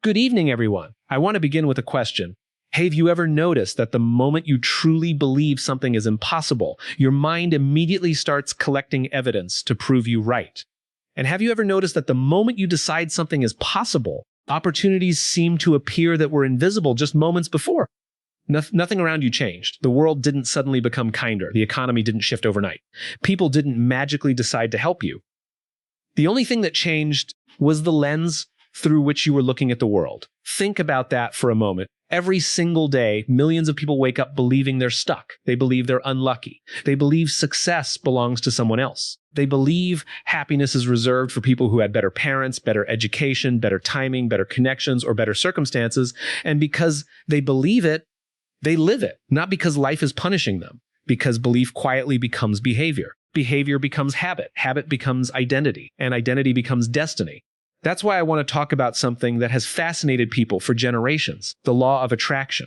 Good evening, everyone. I want to begin with a question. Have you ever noticed that the moment you truly believe something is impossible, your mind immediately starts collecting evidence to prove you right? And have you ever noticed that the moment you decide something is possible, opportunities seem to appear that were invisible just moments before? Nothing around you changed. The world didn't suddenly become kinder. The economy didn't shift overnight. People didn't magically decide to help you. The only thing that changed was the lens through which you were looking at the world. Think about that for a moment. Every single day, millions of people wake up believing they're stuck. They believe they're unlucky. They believe success belongs to someone else. They believe happiness is reserved for people who had better parents, better education, better timing, better connections, or better circumstances. And because they believe it, they live it. Not because life is punishing them, because belief quietly becomes behavior. Behavior becomes habit. Habit becomes identity. And identity becomes destiny. That's why I want to talk about something that has fascinated people for generations, the law of attraction.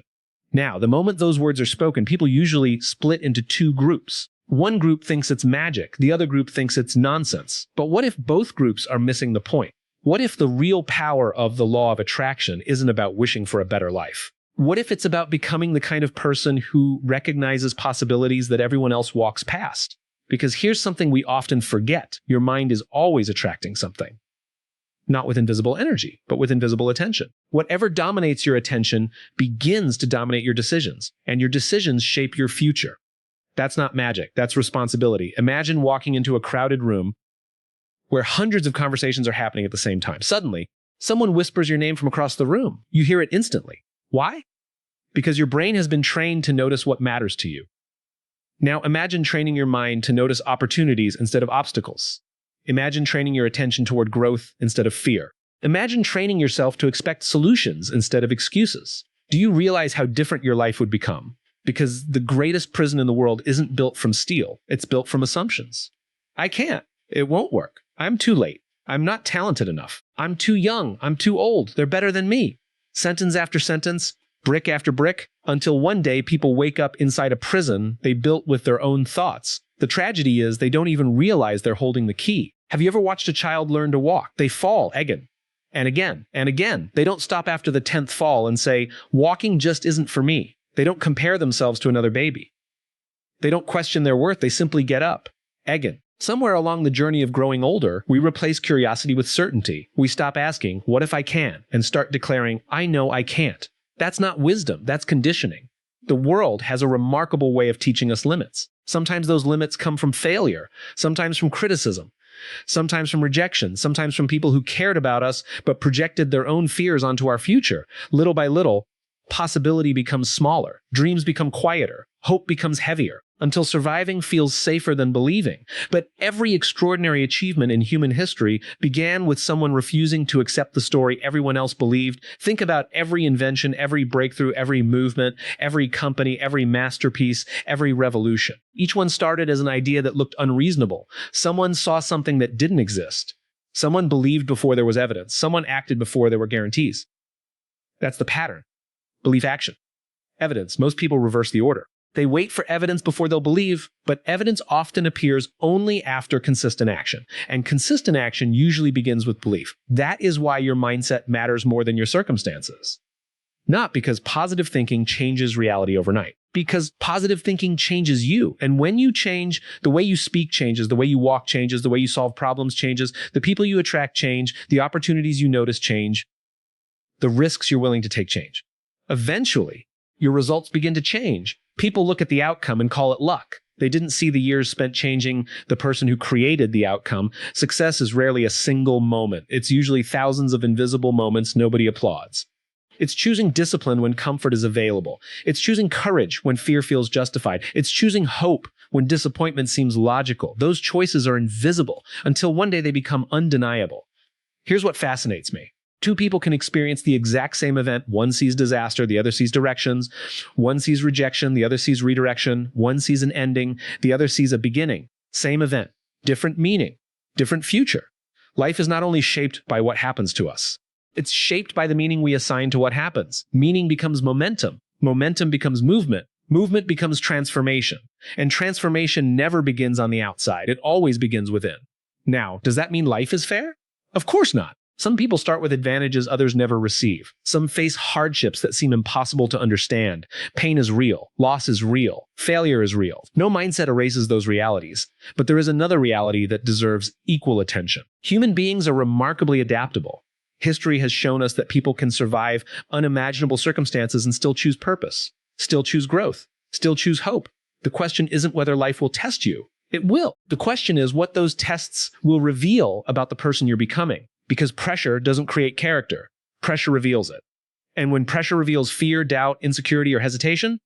Now, the moment those words are spoken, people usually split into two groups. One group thinks it's magic, the other group thinks it's nonsense. But what if both groups are missing the point? What if the real power of the law of attraction isn't about wishing for a better life? What if it's about becoming the kind of person who recognizes possibilities that everyone else walks past? Because here's something we often forget. Your mind is always attracting something. Not with invisible energy, but with invisible attention. Whatever dominates your attention begins to dominate your decisions, and your decisions shape your future. That's not magic, that's responsibility. Imagine walking into a crowded room where hundreds of conversations are happening at the same time. Suddenly, someone whispers your name from across the room. You hear it instantly. Why? Because your brain has been trained to notice what matters to you. Now imagine training your mind to notice opportunities instead of obstacles. Imagine training your attention toward growth instead of fear. Imagine training yourself to expect solutions instead of excuses. Do you realize how different your life would become? Because the greatest prison in the world isn't built from steel. It's built from assumptions. I can't. It won't work. I'm too late. I'm not talented enough. I'm too young. I'm too old. They're better than me. Sentence after sentence, brick after brick, until one day people wake up inside a prison they built with their own thoughts. The tragedy is they don't even realize they're holding the key. Have you ever watched a child learn to walk? They fall again and again and again. They don't stop after the 10th fall and say, walking just isn't for me. They don't compare themselves to another baby. They don't question their worth. They simply get up again. Somewhere along the journey of growing older, we replace curiosity with certainty. We stop asking, what if I can? And start declaring, I know I can't. That's not wisdom. That's conditioning. The world has a remarkable way of teaching us limits. Sometimes those limits come from failure, sometimes from criticism, sometimes from rejection, sometimes from people who cared about us but projected their own fears onto our future. Little by little, possibility becomes smaller, dreams become quieter, hope becomes heavier, until surviving feels safer than believing. But every extraordinary achievement in human history began with someone refusing to accept the story everyone else believed. Think about every invention, every breakthrough, every movement, every company, every masterpiece, every revolution. Each one started as an idea that looked unreasonable. Someone saw something that didn't exist. Someone believed before there was evidence. Someone acted before there were guarantees. That's the pattern. Belief, action, evidence. Most people reverse the order. They wait for evidence before they'll believe, but evidence often appears only after consistent action. And consistent action usually begins with belief. That is why your mindset matters more than your circumstances. Not because positive thinking changes reality overnight. Because positive thinking changes you. And when you change, the way you speak changes, the way you walk changes, the way you solve problems changes, the people you attract change, the opportunities you notice change, the risks you're willing to take change. Eventually, your results begin to change. People look at the outcome and call it luck. They didn't see the years spent changing the person who created the outcome. Success is rarely a single moment. It's usually thousands of invisible moments nobody applauds. It's choosing discipline when comfort is available. It's choosing courage when fear feels justified. It's choosing hope when disappointment seems logical. Those choices are invisible until one day they become undeniable. Here's what fascinates me. Two people can experience the exact same event. One sees disaster, the other sees directions. One sees rejection, the other sees redirection. One sees an ending, the other sees a beginning. Same event, different meaning, different future. Life is not only shaped by what happens to us. It's shaped by the meaning we assign to what happens. Meaning becomes momentum. Momentum becomes movement. Movement becomes transformation. And transformation never begins on the outside. It always begins within. Now, does that mean life is fair? Of course not. Some people start with advantages others never receive. Some face hardships that seem impossible to understand. Pain is real. Loss is real. Failure is real. No mindset erases those realities. But there is another reality that deserves equal attention. Human beings are remarkably adaptable. History has shown us that people can survive unimaginable circumstances and still choose purpose, still choose growth, still choose hope. The question isn't whether life will test you. It will. The question is what those tests will reveal about the person you're becoming. Because pressure doesn't create character. Pressure reveals it. And when pressure reveals fear, doubt, insecurity, or hesitation,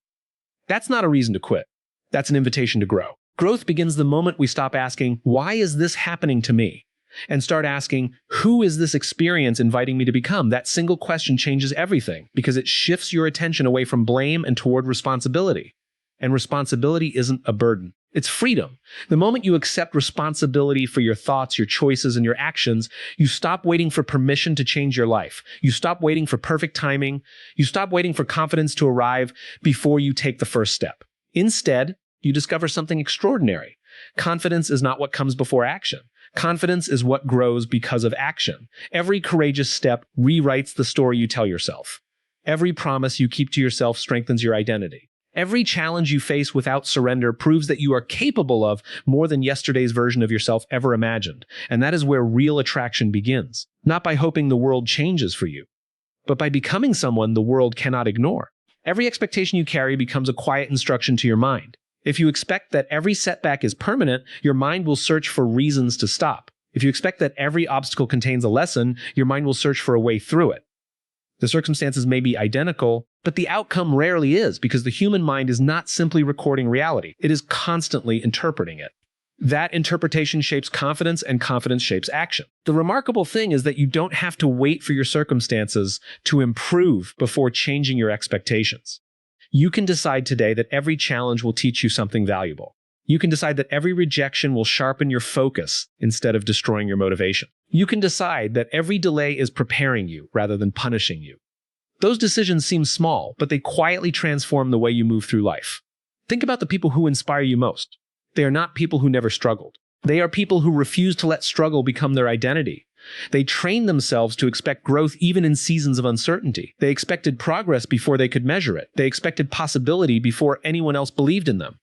that's not a reason to quit. That's an invitation to grow. Growth begins the moment we stop asking, why is this happening to me? And start asking, who is this experience inviting me to become? That single question changes everything because it shifts your attention away from blame and toward responsibility. And responsibility isn't a burden. It's freedom. The moment you accept responsibility for your thoughts, your choices, and your actions, you stop waiting for permission to change your life. You stop waiting for perfect timing. You stop waiting for confidence to arrive before you take the first step. Instead, you discover something extraordinary. Confidence is not what comes before action. Confidence is what grows because of action. Every courageous step rewrites the story you tell yourself. Every promise you keep to yourself strengthens your identity. Every challenge you face without surrender proves that you are capable of more than yesterday's version of yourself ever imagined. And that is where real attraction begins. Not by hoping the world changes for you, but by becoming someone the world cannot ignore. Every expectation you carry becomes a quiet instruction to your mind. If you expect that every setback is permanent, your mind will search for reasons to stop. If you expect that every obstacle contains a lesson, your mind will search for a way through it. The circumstances may be identical, but the outcome rarely is because the human mind is not simply recording reality. It is constantly interpreting it. That interpretation shapes confidence, and confidence shapes action. The remarkable thing is that you don't have to wait for your circumstances to improve before changing your expectations. You can decide today that every challenge will teach you something valuable. You can decide that every rejection will sharpen your focus instead of destroying your motivation. You can decide that every delay is preparing you rather than punishing you. Those decisions seem small, but they quietly transform the way you move through life. Think about the people who inspire you most. They are not people who never struggled. They are people who refuse to let struggle become their identity. They trained themselves to expect growth even in seasons of uncertainty. They expected progress before they could measure it. They expected possibility before anyone else believed in them.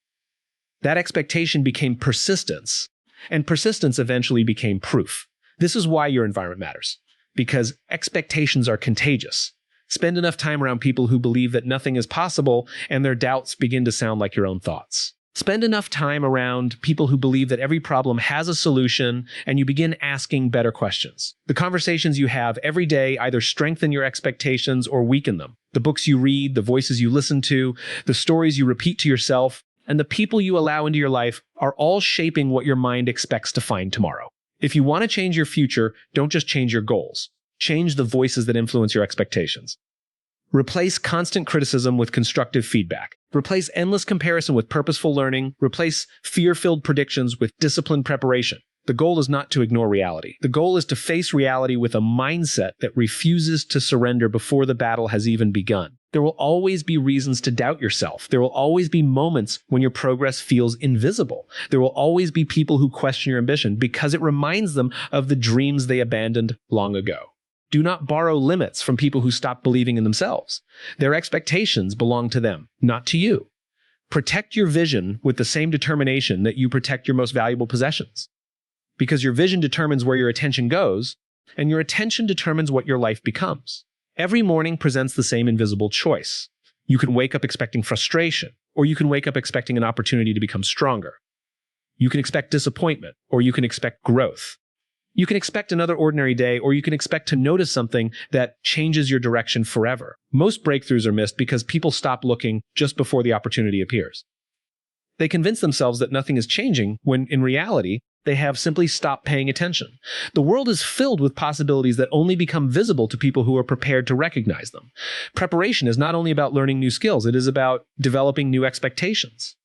That expectation became persistence, and persistence eventually became proof. This is why your environment matters, because expectations are contagious. Spend enough time around people who believe that nothing is possible, and their doubts begin to sound like your own thoughts. Spend enough time around people who believe that every problem has a solution, and you begin asking better questions. The conversations you have every day either strengthen your expectations or weaken them. The books you read, the voices you listen to, the stories you repeat to yourself, and the people you allow into your life are all shaping what your mind expects to find tomorrow. If you want to change your future, don't just change your goals. Change the voices that influence your expectations. Replace constant criticism with constructive feedback. Replace endless comparison with purposeful learning. Replace fear-filled predictions with disciplined preparation. The goal is not to ignore reality. The goal is to face reality with a mindset that refuses to surrender before the battle has even begun. There will always be reasons to doubt yourself. There will always be moments when your progress feels invisible. There will always be people who question your ambition because it reminds them of the dreams they abandoned long ago. Do not borrow limits from people who stop believing in themselves. Their expectations belong to them, not to you. Protect your vision with the same determination that you protect your most valuable possessions. Because your vision determines where your attention goes, and your attention determines what your life becomes. Every morning presents the same invisible choice. You can wake up expecting frustration, or you can wake up expecting an opportunity to become stronger. You can expect disappointment, or you can expect growth. You can expect another ordinary day, or you can expect to notice something that changes your direction forever. Most breakthroughs are missed because people stop looking just before the opportunity appears. They convince themselves that nothing is changing when, in reality, they have simply stopped paying attention. The world is filled with possibilities that only become visible to people who are prepared to recognize them. Preparation is not only about learning new skills, it is about developing new expectations.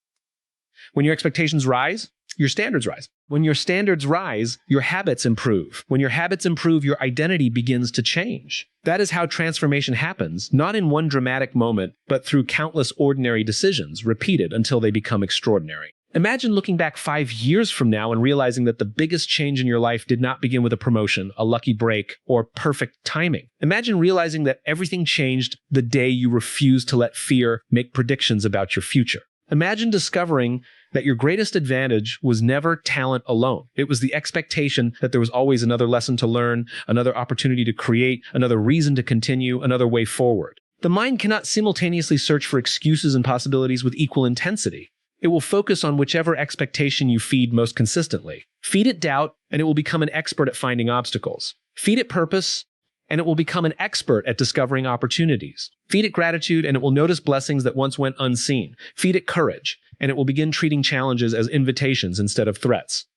When your expectations rise, your standards rise. When your standards rise, your habits improve. When your habits improve, your identity begins to change. That is how transformation happens, not in one dramatic moment, but through countless ordinary decisions repeated until they become extraordinary. Imagine looking back 5 years from now and realizing that the biggest change in your life did not begin with a promotion, a lucky break, or perfect timing. Imagine realizing that everything changed the day you refused to let fear make predictions about your future. Imagine discovering that your greatest advantage was never talent alone. It was the expectation that there was always another lesson to learn, another opportunity to create, another reason to continue, another way forward. The mind cannot simultaneously search for excuses and possibilities with equal intensity. It will focus on whichever expectation you feed most consistently. Feed it doubt, and it will become an expert at finding obstacles. Feed it purpose, and it will become an expert at discovering opportunities. Feed it gratitude, and it will notice blessings that once went unseen. Feed it courage, and it will begin treating challenges as invitations instead of threats.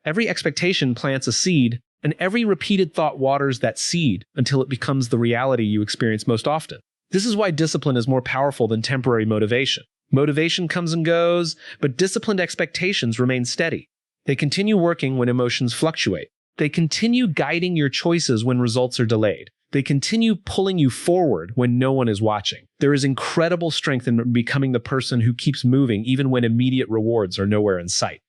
Every expectation plants a seed, and every repeated thought waters that seed until it becomes the reality you experience most often. This is why discipline is more powerful than temporary motivation. Motivation comes and goes, but disciplined expectations remain steady. They continue working when emotions fluctuate. They continue guiding your choices when results are delayed. They continue pulling you forward when no one is watching. There is incredible strength in becoming the person who keeps moving even when immediate rewards are nowhere in sight.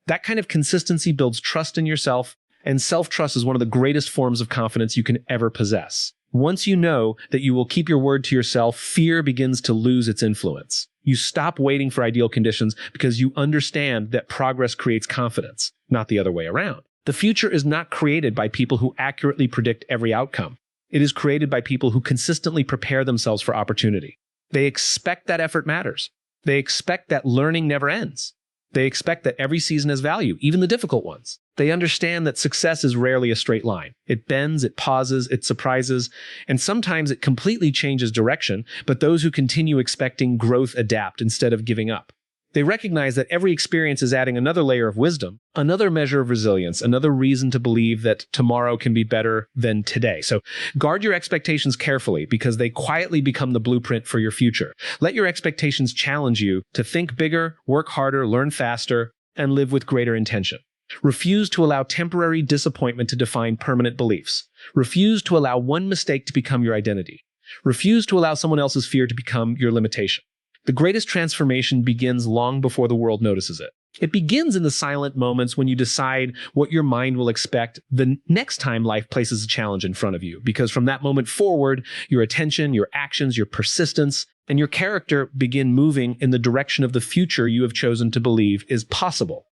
That kind of consistency builds trust in yourself, and self-trust is one of the greatest forms of confidence you can ever possess. Once you know that you will keep your word to yourself, fear begins to lose its influence. You stop waiting for ideal conditions because you understand that progress creates confidence, not the other way around. The future is not created by people who accurately predict every outcome. It is created by people who consistently prepare themselves for opportunity. They expect that effort matters. They expect that learning never ends. They expect that every season has value, even the difficult ones. They understand that success is rarely a straight line. It bends, it pauses, it surprises, and sometimes it completely changes direction, but those who continue expecting growth adapt instead of giving up. They recognize that every experience is adding another layer of wisdom, another measure of resilience, another reason to believe that tomorrow can be better than today. So guard your expectations carefully because they quietly become the blueprint for your future. Let your expectations challenge you to think bigger, work harder, learn faster, and live with greater intention. Refuse to allow temporary disappointment to define permanent beliefs. Refuse to allow one mistake to become your identity. Refuse to allow someone else's fear to become your limitation. The greatest transformation begins long before the world notices it. It begins in the silent moments when you decide what your mind will expect the next time life places a challenge in front of you, because from that moment forward, your attention, your actions, your persistence, and your character begin moving in the direction of the future you have chosen to believe is possible.